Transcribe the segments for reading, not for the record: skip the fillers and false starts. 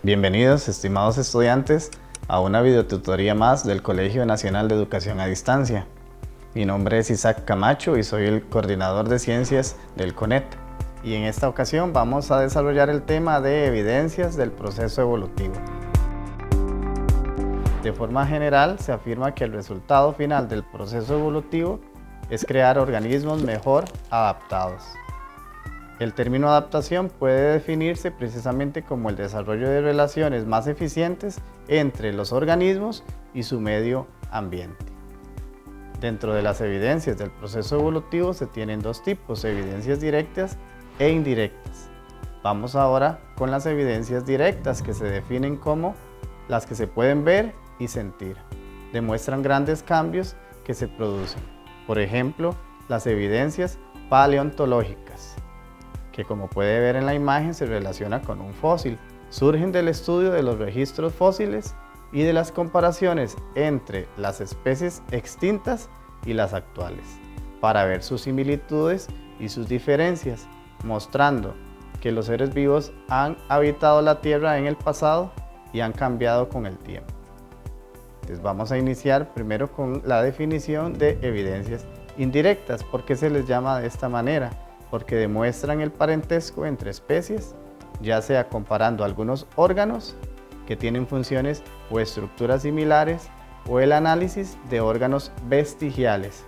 Bienvenidos, estimados estudiantes, a una videotutoría más del Colegio Nacional de Educación a Distancia. Mi nombre es Isaac Camacho y soy el coordinador de ciencias del CONET. Y en esta ocasión vamos a desarrollar el tema de evidencias del proceso evolutivo. De forma general, se afirma que el resultado final del proceso evolutivo es crear organismos mejor adaptados. El término adaptación puede definirse precisamente como el desarrollo de relaciones más eficientes entre los organismos y su medio ambiente. Dentro de las evidencias del proceso evolutivo se tienen dos tipos, evidencias directas e indirectas. Vamos ahora con las evidencias directas, que se definen como las que se pueden ver y sentir. Demuestran grandes cambios que se producen. Por ejemplo, las evidencias paleontológicas, que como puede ver en la imagen se relaciona con un fósil. Surgen del estudio de los registros fósiles y de las comparaciones entre las especies extintas y las actuales, para ver sus similitudes y sus diferencias, mostrando que los seres vivos han habitado la Tierra en el pasado y han cambiado con el tiempo. Entonces vamos a iniciar primero con la definición de evidencias indirectas. ¿Por qué se les llama de esta manera? Porque demuestran el parentesco entre especies, ya sea comparando algunos órganos que tienen funciones o estructuras similares, o el análisis de órganos vestigiales.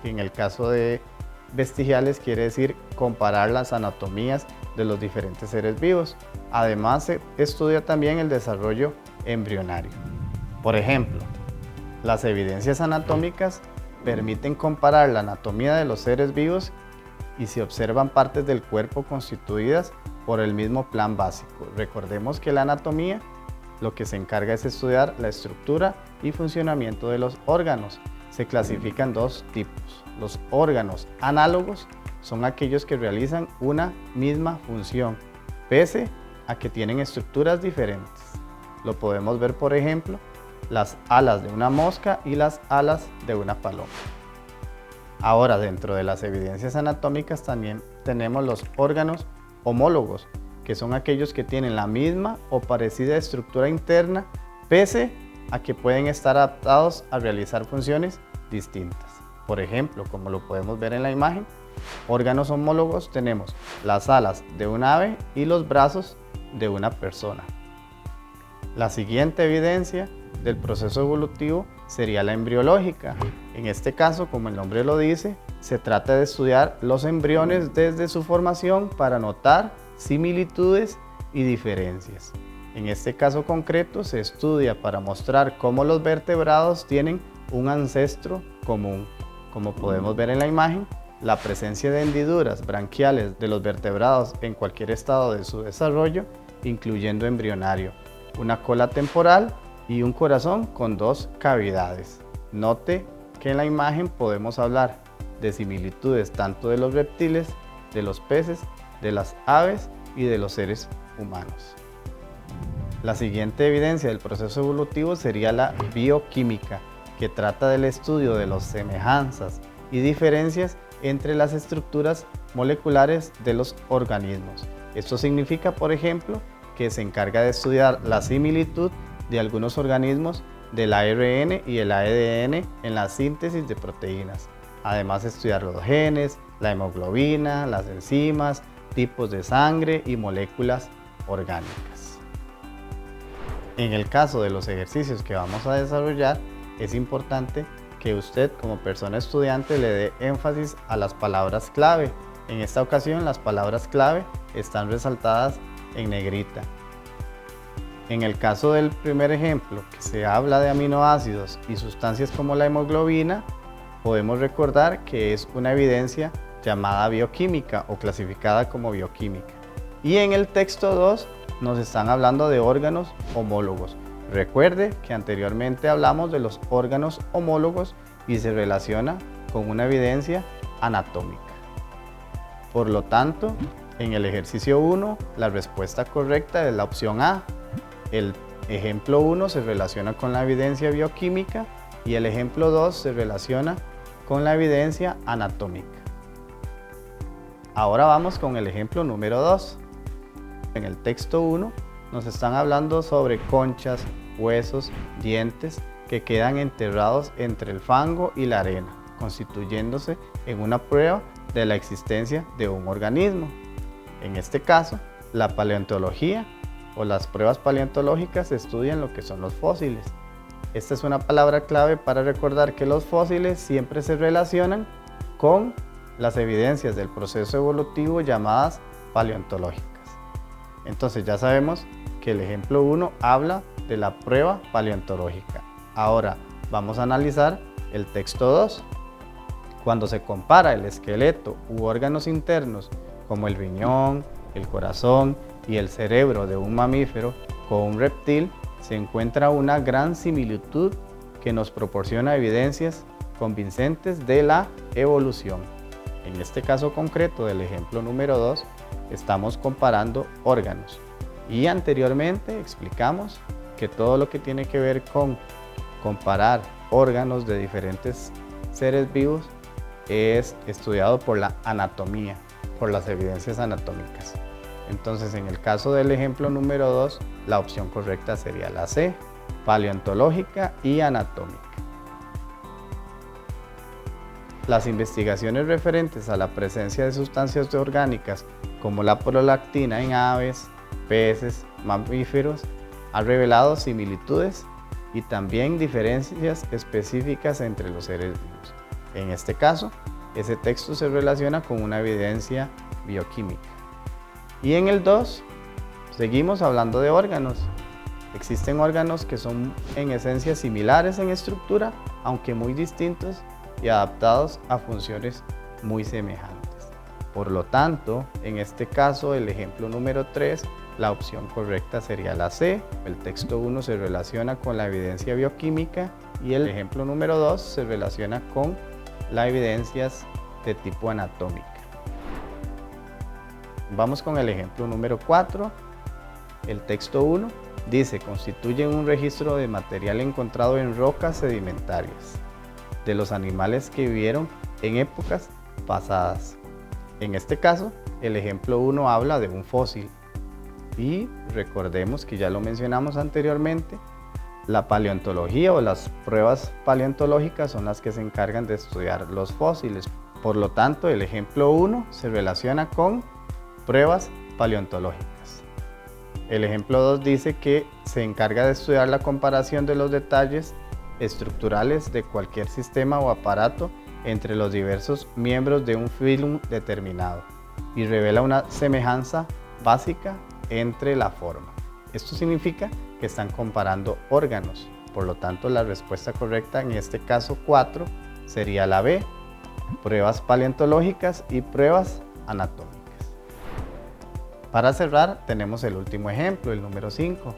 En el caso de vestigiales quiere decir comparar las anatomías de los diferentes seres vivos. Además se estudia también el desarrollo embrionario. Por ejemplo, las evidencias anatómicas permiten comparar la anatomía de los seres vivos y se observan partes del cuerpo constituidas por el mismo plan básico. Recordemos que la anatomía lo que se encarga es estudiar la estructura y funcionamiento de los órganos. Se clasifican dos tipos. Los órganos análogos son aquellos que realizan una misma función, pese a que tienen estructuras diferentes. Lo podemos ver, por ejemplo, las alas de una mosca y las alas de una paloma. Ahora, dentro de las evidencias anatómicas también tenemos los órganos homólogos, que son aquellos que tienen la misma o parecida estructura interna, pese a que pueden estar adaptados a realizar funciones distintas. Por ejemplo, como lo podemos ver en la imagen, órganos homólogos tenemos las alas de un ave y los brazos de una persona. La siguiente evidencia del proceso evolutivo sería la embriológica. En este caso, como el nombre lo dice, se trata de estudiar los embriones desde su formación para notar similitudes y diferencias. En este caso concreto se estudia para mostrar cómo los vertebrados tienen un ancestro común. Como podemos ver en la imagen, la presencia de hendiduras branquiales de los vertebrados en cualquier estado de su desarrollo, incluyendo embrionario, una cola temporal y un corazón con dos cavidades. Note que en la imagen podemos hablar de similitudes tanto de los reptiles, de los peces, de las aves y de los seres humanos. La siguiente evidencia del proceso evolutivo sería la bioquímica, que trata del estudio de las semejanzas y diferencias entre las estructuras moleculares de los organismos. Esto significa, por ejemplo, que se encarga de estudiar la similitud de algunos organismos del ARN y el ADN en la síntesis de proteínas. Además, estudiar los genes, la hemoglobina, las enzimas, tipos de sangre y moléculas orgánicas. En el caso de los ejercicios que vamos a desarrollar, es importante que usted como persona estudiante le dé énfasis a las palabras clave. En esta ocasión, las palabras clave están resaltadas en negrita. En el caso del primer ejemplo, que se habla de aminoácidos y sustancias como la hemoglobina, podemos recordar que es una evidencia llamada bioquímica o clasificada como bioquímica. Y en el texto 2 nos están hablando de órganos homólogos. Recuerde que anteriormente hablamos de los órganos homólogos y se relaciona con una evidencia anatómica. Por lo tanto, en el ejercicio 1, la respuesta correcta es la opción A. El ejemplo 1 se relaciona con la evidencia bioquímica y el ejemplo 2 se relaciona con la evidencia anatómica. Ahora vamos con el ejemplo número 2. En el texto 1 nos están hablando sobre conchas, huesos, dientes que quedan enterrados entre el fango y la arena, constituyéndose en una prueba de la existencia de un organismo. En este caso, la paleontología o las pruebas paleontológicas estudian lo que son los fósiles. Esta es una palabra clave para recordar que los fósiles siempre se relacionan con las evidencias del proceso evolutivo llamadas paleontológicas. Entonces ya sabemos que el ejemplo 1 habla de la prueba paleontológica. Ahora vamos a analizar el texto 2. Cuando se compara el esqueleto u órganos internos como el riñón, el corazón y el cerebro de un mamífero con un reptil, se encuentra una gran similitud que nos proporciona evidencias convincentes de la evolución. En este caso concreto del ejemplo número 2, estamos comparando órganos. Y anteriormente explicamos que todo lo que tiene que ver con comparar órganos de diferentes seres vivos es estudiado por la anatomía, por las evidencias anatómicas. Entonces, en el caso del ejemplo número 2, la opción correcta sería la C, paleontológica y anatómica. Las investigaciones referentes a la presencia de sustancias orgánicas como la prolactina en aves, peces, mamíferos, han revelado similitudes y también diferencias específicas entre los seres vivos. En este caso, ese texto se relaciona con una evidencia bioquímica. Y en el 2, seguimos hablando de órganos. Existen órganos que son en esencia similares en estructura, aunque muy distintos y adaptados a funciones muy semejantes. Por lo tanto, en este caso, el ejemplo número 3, la opción correcta sería la C. El texto 1 se relaciona con la evidencia bioquímica y el ejemplo número 2 se relaciona con las evidencias de tipo anatómica. Vamos con el ejemplo número 4. El texto 1 dice: constituyen un registro de material encontrado en rocas sedimentarias de los animales que vivieron en épocas pasadas. En este caso, el ejemplo 1 habla de un fósil. Y recordemos que ya lo mencionamos anteriormente, la paleontología o las pruebas paleontológicas son las que se encargan de estudiar los fósiles. Por lo tanto, el ejemplo 1 se relaciona con pruebas paleontológicas. El ejemplo 2 dice que se encarga de estudiar la comparación de los detalles estructurales de cualquier sistema o aparato entre los diversos miembros de un filum determinado y revela una semejanza básica entre la forma. Esto significa que están comparando órganos. Por lo tanto, la respuesta correcta en este caso 4 sería la B, pruebas paleontológicas y pruebas anatómicas. Para cerrar, tenemos el último ejemplo, el número 5.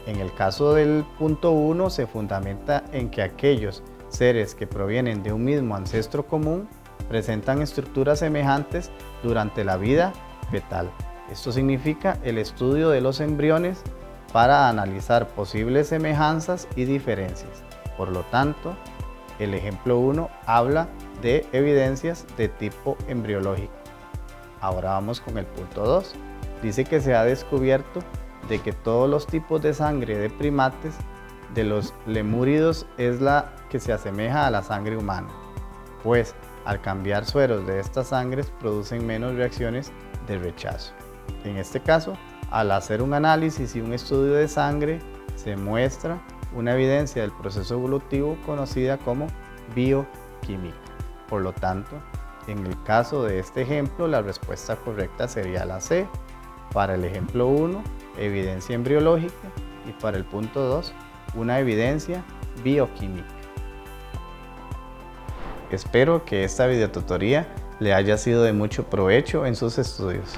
En el caso del punto 1 se fundamenta en que aquellos seres que provienen de un mismo ancestro común presentan estructuras semejantes durante la vida fetal. Esto significa el estudio de los embriones para analizar posibles semejanzas y diferencias. Por lo tanto, el ejemplo 1 habla de evidencias de tipo embriológico. Ahora vamos con el punto 2. Dice que se ha descubierto de que todos los tipos de sangre de primates de los lemúridos es la que se asemeja a la sangre humana, pues al cambiar sueros de estas sangres producen menos reacciones de rechazo. En este caso, al hacer un análisis y un estudio de sangre, se muestra una evidencia del proceso evolutivo conocida como bioquímica. Por lo tanto, en el caso de este ejemplo, la respuesta correcta sería la C. Para el ejemplo 1, evidencia embriológica, y para el punto 2, una evidencia bioquímica. Espero que esta videotutoría le haya sido de mucho provecho en sus estudios.